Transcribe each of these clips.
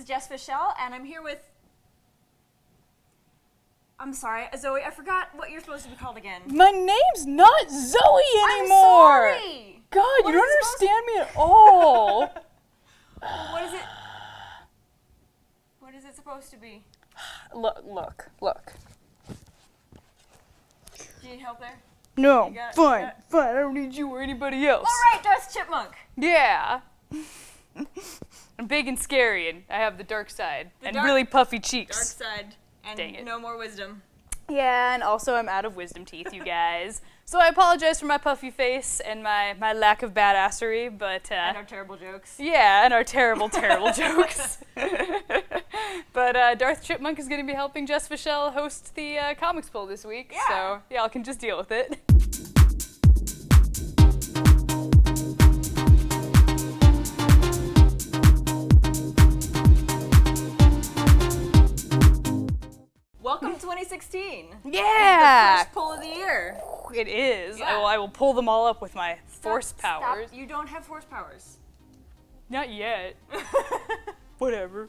is Jess Fischel, and I'm here with... I'm sorry, Zoe, I forgot what you're supposed to be called again. My name's not Zoe anymore! I'm sorry! God, What you don't is it understand me at all! What is it? What is it supposed to be? Look. Do you need help there? No, fine, I don't need you or anybody else. Alright, Darth Chipmunk! Yeah. I'm big and scary, and I have the dark side. Dark- really puffy cheeks. Dark side. And Dang it. no more wisdom. Yeah, and also I'm out of wisdom teeth, you guys. So I apologize for my puffy face and my lack of badassery, but... and our terrible jokes. Yeah, and our terrible jokes. But Darth Chipmunk is going to be helping Jess Fischel host the comics poll this week, Yeah. so y'all can just deal with it. Welcome 2016. Yeah! The first poll of the year. It is. Yeah. I will pull them all up with my force Stop. powers. You don't have force powers. Not yet. Whatever.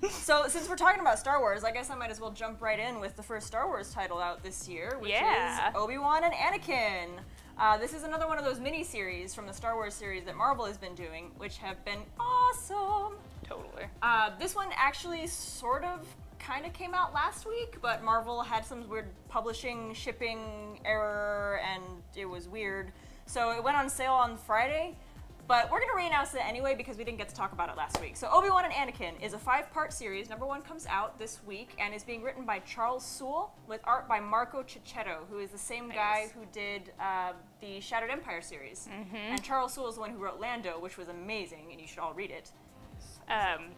So, since we're talking about Star Wars, I guess I might as well jump right in with the first Star Wars title out this year, which is Obi-Wan and Anakin. This is another one of those mini-series from the Star Wars series that Marvel has been doing, which have been awesome. Totally. This one actually sort of kind of came out last week, but Marvel had some weird publishing, shipping error, and it was weird. So it went on sale on Friday, but we're going to re-announce it anyway because we didn't get to talk about it last week. So Obi-Wan and Anakin is a 5-part series. Number 1 comes out this week and is being written by Charles Soule with art by Marco Cicchetto, who is the same guy who did the Shattered Empire series. Mm-hmm. And Charles Soule is the one who wrote Lando, which was amazing, and you should all read it.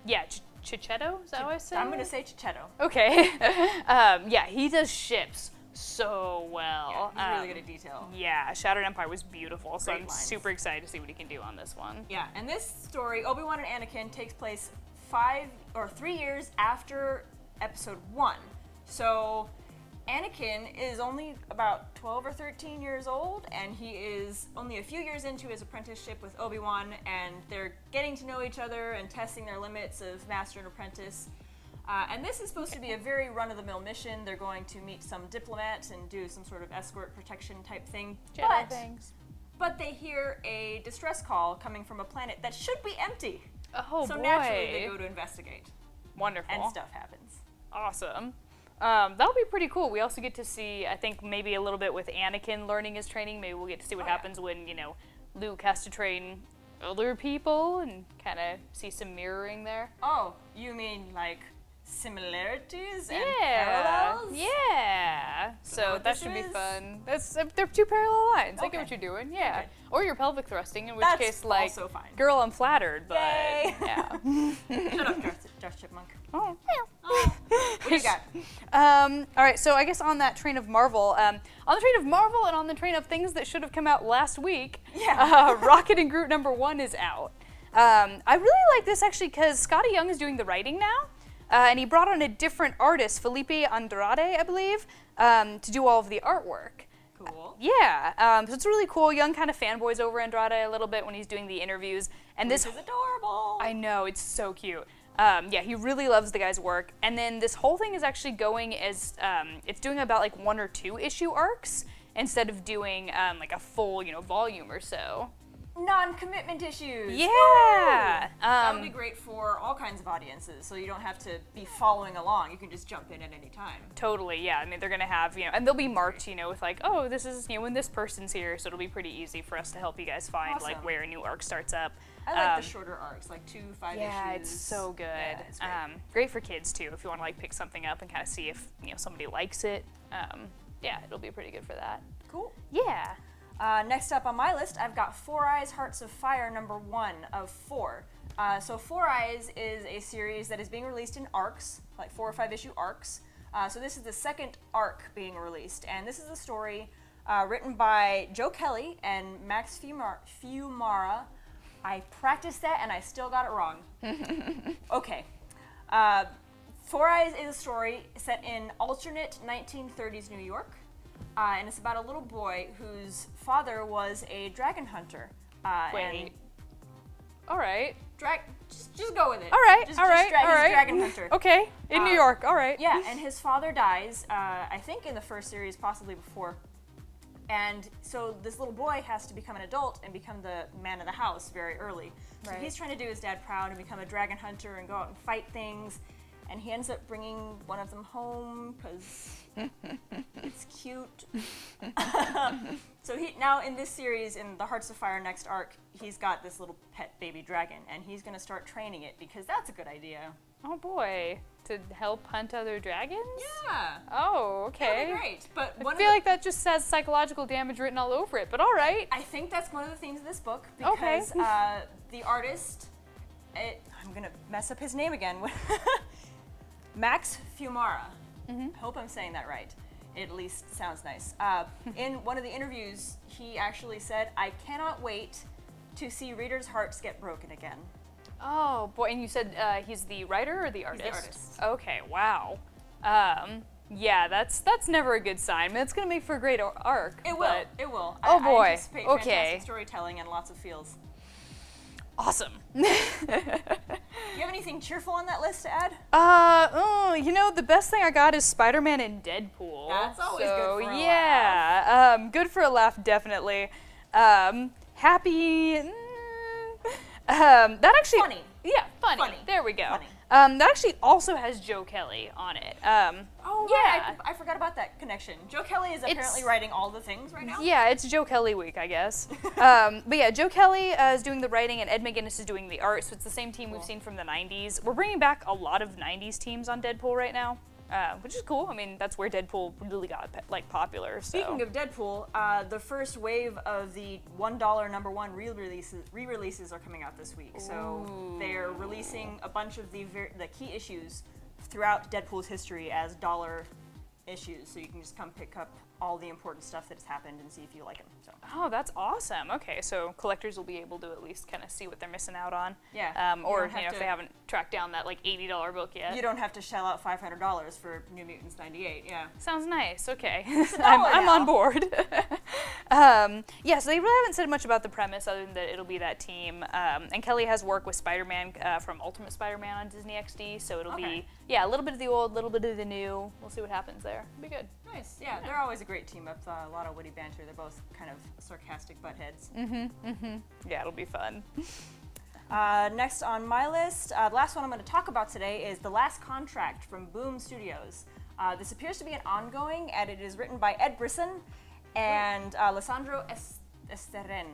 Yeah, Cicchetto, is that what I said? I'm going to say Cicchetto. Okay. Yeah, he does ships so well. Yeah, he's really good at detail. Yeah, Shattered Empire was beautiful, so Great I'm lines. super excited to see what he can do on this one. Yeah, and this story, Obi-Wan and Anakin, takes place 3 years after Episode 1. So Anakin is only about 12 or 13 years old, and he is only a few years into his apprenticeship with Obi-Wan, and they're getting to know each other and testing their limits of master and apprentice. And this is supposed to be a very run-of-the-mill mission. They're going to meet some diplomats and do some sort of escort protection type thing. Jedi things. But they hear a distress call coming from a planet that should be empty. Oh, so boy. naturally they go to investigate. Wonderful. And stuff happens. Awesome. That'll be pretty cool. We also get to see, I think, maybe a little bit with Anakin learning his training. Maybe we'll get to see what happens when, Luke has to train other people and kind of see some mirroring there. Oh, you mean like similarities and Yeah. parallels? Yeah. So what that this should be is? fun. They're 2 parallel lines. I Okay. get what you're doing. Yeah. Okay. Or you're pelvic thrusting, in which That's case, like, also fine. girl, I'm flattered, but Yay. yeah. Shut up, Darth Chipmunk. Oh. Oh. What do you got? All right, so I guess on that train of Marvel, and on the train of things that should have come out last week, Rocket and Groot #1 is out. I really like this actually because Scotty Young is doing the writing now, and he brought on a different artist, Felipe Andrade, I believe, to do all of the artwork. Cool. Yeah, so it's really cool. Young kind of fanboys over Andrade a little bit when he's doing the interviews, and This is adorable. I know, it's so cute. Yeah, he really loves the guy's work. And then this whole thing is actually going as, it's doing about like 1 or 2 issue arcs instead of doing like a full, volume or so. Non-commitment issues. Yeah. That would be great for all kinds of audiences, so you don't have to be following along. You can just jump in at any time. Totally, yeah. I mean, they're going to have, and they'll be marked, with like, oh, this is, when this person's here, so it'll be pretty easy for us to help you guys find, like, Awesome. where a new arc starts up. I like the shorter arcs, like 2 5 issues. Yeah, it's so good. Yeah, it's great. Great for kids, too, if you want to, like, pick something up and kind of see if, somebody likes it. Yeah, it'll be pretty good for that. Cool. Yeah. Next up on my list, I've got Four Eyes Hearts of Fire #1 of 4. So Four Eyes is a series that is being released in arcs, like 4 or 5 issue arcs. So this is the second arc being released, and this is a story written by Joe Kelly and Max Fiumara. I practiced that and I still got it wrong. Okay. Four Eyes is a story set in alternate 1930s New York. And it's about a little boy whose father was a dragon hunter. Wait. All right. just go with it. All right, Just all right, he's a all right. dragon hunter. Okay, in New York, all right. Yeah, and his father dies, I think in the first series, possibly before. And so this little boy has to become an adult and become the man of the house very early. So Right. he's trying to do his dad proud and become a dragon hunter and go out and fight things. And he ends up bringing one of them home because it's cute. So now in this series, in the Hearts of Fire next arc, he's got this little pet baby dragon, and he's going to start training it because that's a good idea. Oh boy, to help hunt other dragons? Yeah. Oh, okay. That'd be great. But I feel like that just says psychological damage written all over it, but all right. I think that's one of the themes of this book Okay. because the artist, I'm going to mess up his name again. Max Fiumara. I hope I'm saying that right. It at least sounds nice. In one of the interviews, he actually said, "I cannot wait to see readers' hearts get broken again." Oh boy, and you said he's the writer or the artist? He's the artist. Okay, wow. Yeah, that's never a good sign. I mean, it's gonna make for a great arc. It will. but- It will. Oh, I boy. anticipate Okay. fantastic storytelling and lots of feels. Awesome. Do you have anything cheerful on that list to add? The best thing I got is Spider-Man and Deadpool. That's always good for a yeah, good for a laugh, definitely. Happy. That actually. Funny. Yeah, funny. Funny. There we go. Funny. That actually also has Joe Kelly on it. Oh, yeah. right. I forgot about that connection. Joe Kelly is apparently It's- writing all the things right now. Yeah, it's Joe Kelly week, I guess. But yeah, Joe Kelly is doing the writing and Ed McGuinness is doing the art, so it's the same team we've seen from the 90s. We're bringing back a lot of 90s teams on Deadpool right now, which is cool. I mean, that's where Deadpool really got popular. So. Speaking of Deadpool, the first wave of the $1 number one re-releases are coming out this week. So they're releasing a bunch of the key issues throughout Deadpool's history as dollar issues. So you can just come pick up all the important stuff that's happened and see if you like them. So. Oh, that's awesome. Okay, so collectors will be able to at least kind of see what they're missing out on. Yeah. Or if they haven't tracked down that like $80 book yet. You don't have to shell out $500 for New Mutants 98. Yeah. Sounds nice. Okay, $1 I'm now. on board. Yeah, so they really haven't said much about the premise other than that it'll be that team. And Kelly has worked with Spider-Man from Ultimate Spider-Man on Disney XD, so it'll be a little bit of the old, a little bit of the new. We'll see what happens there. It'll be good. Nice. Yeah, they're always a great team up. A lot of witty banter. They're both kind of sarcastic buttheads. Yeah, it'll be fun. Next on my list, the last one I'm going to talk about today is The Last Contract from Boom Studios. This appears to be an ongoing, and it is written by Ed Brisson and Alessandro Esteren.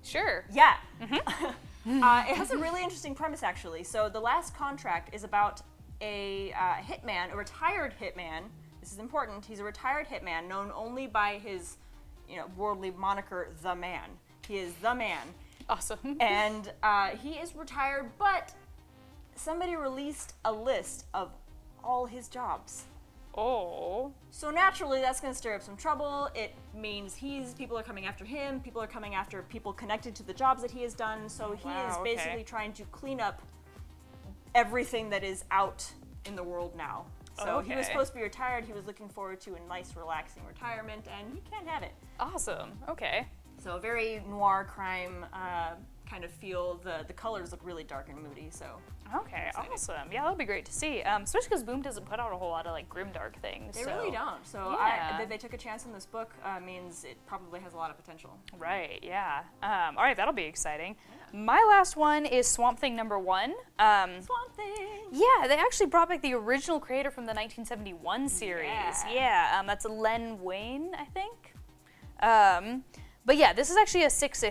Sure. Yeah. It has a really interesting premise, actually. So The Last Contract is about a hitman, a retired hitman. This is important. He's a retired hitman known only by his, worldly moniker, The Man. He is The Man. Awesome. And he is retired, but somebody released a list of all his jobs. Oh. So naturally, that's going to stir up some trouble. It means people are coming after him. People are coming after people connected to the jobs that he has done. So he is basically trying to clean up everything that is out in the world now. So he was supposed to be retired. He was looking forward to a nice, relaxing retirement, and he can't have it. Awesome. Okay. So a very noir crime kind of feel. The colors look really dark and moody. So Okay, awesome. Yeah, that'll be great to see. Especially because Boom doesn't put out a whole lot of like grimdark things. they so. really don't. So Yeah. that they took a chance on this book means it probably has a lot of potential. Right. Yeah. All right, that'll be exciting. My last one is Swamp Thing #1. Swamp Thing. Yeah, they actually brought back the original creator from the 1971 series. Yeah. That's Len Wein, I think. But yeah, this is actually a six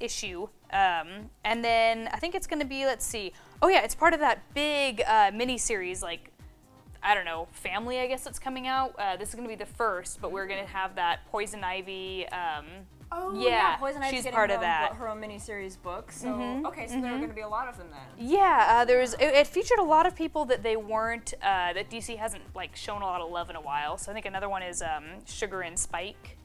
issue. And then I think it's going to be, let's see. Oh yeah, it's part of that big mini-series, like, I don't know, family, I guess, that's coming out. This is going to be the first, but we're going to have that Poison Ivy. Poison Ivy's she's getting part her of own that. Her own miniseries book. So so there are going to be a lot of them then. Yeah, it featured a lot of people that they weren't, that DC hasn't like shown a lot of love in a while. So I think another one is Sugar and Spike.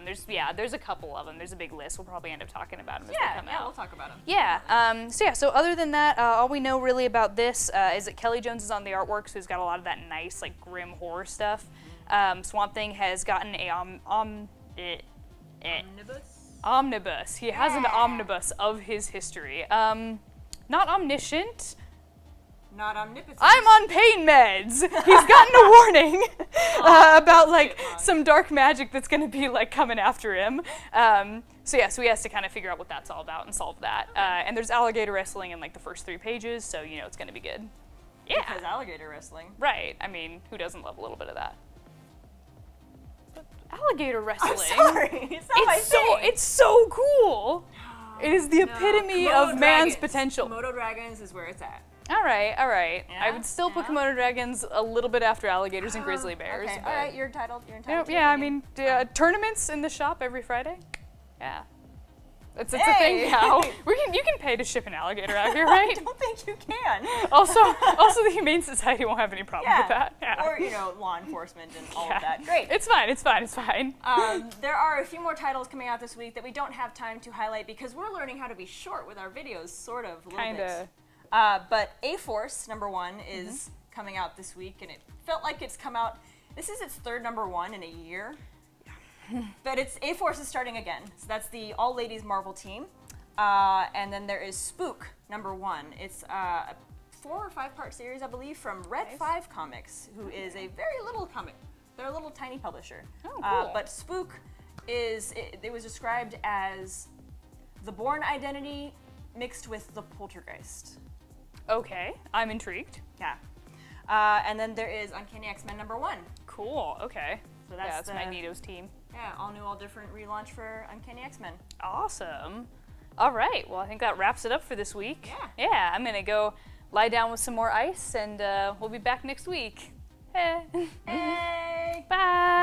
There's a couple of them. There's a big list. We'll probably end up talking about them as they come out. We'll talk about them. Yeah. So other than that, all we know really about this is that Kelly Jones is on the artwork, so he's got a lot of that nice, like, grim horror stuff. Swamp Thing has gotten a omnibus. He has an omnibus of his history. Not omniscient. Not omnipotent. I'm on pain meds. He's gotten a warning about like some dark magic that's going to be like coming after him. So he has to kind of figure out what that's all about and solve that. And there's alligator wrestling in like the first 3 pages, so you know it's going to be good. Yeah. Because alligator wrestling. Right. I mean, who doesn't love a little bit of that? But alligator wrestling. I'm sorry. It's not my thing. It's so cool. It is the epitome Komodo of man's dragons. potential. Komodo dragons is where it's at. All right. Yeah, I would still put Komodo dragons a little bit after alligators and grizzly bears. Okay. But, All right, you're entitled. You're you entitled. know, to yeah, I your mean, tournaments in the shop every Friday. Yeah. It's a Hey! thing now. You can pay to ship an alligator out here, right? I don't think you can. also, the Humane Society won't have any problem with that. Yeah. Or, law enforcement and all of that. Great. It's fine. There are a few more titles coming out this week that we don't have time to highlight because we're learning how to be short with our videos, sort of, a little Kinda. bit. But A-Force, #1, is coming out this week, and it felt like it's come out, this is its 3rd #1 in a year. But A-Force is starting again. So that's the all-ladies Marvel team. And then there is Spook, #1. It's a 4 or 5-part series, I believe, from Red 5 Comics, who is a very little comic. They're a little tiny publisher. Oh, cool. But Spook it was described as the Bourne identity mixed with the Poltergeist. Okay, I'm intrigued. Yeah. And then there is Uncanny X-Men #1. Cool, okay. So that's Magneto's team. Yeah, all new, all different relaunch for Uncanny X-Men. Awesome. All right, well, I think that wraps it up for this week. Yeah. Yeah, I'm going to go lie down with some more ice, and we'll be back next week. Hey. Hey! Bye.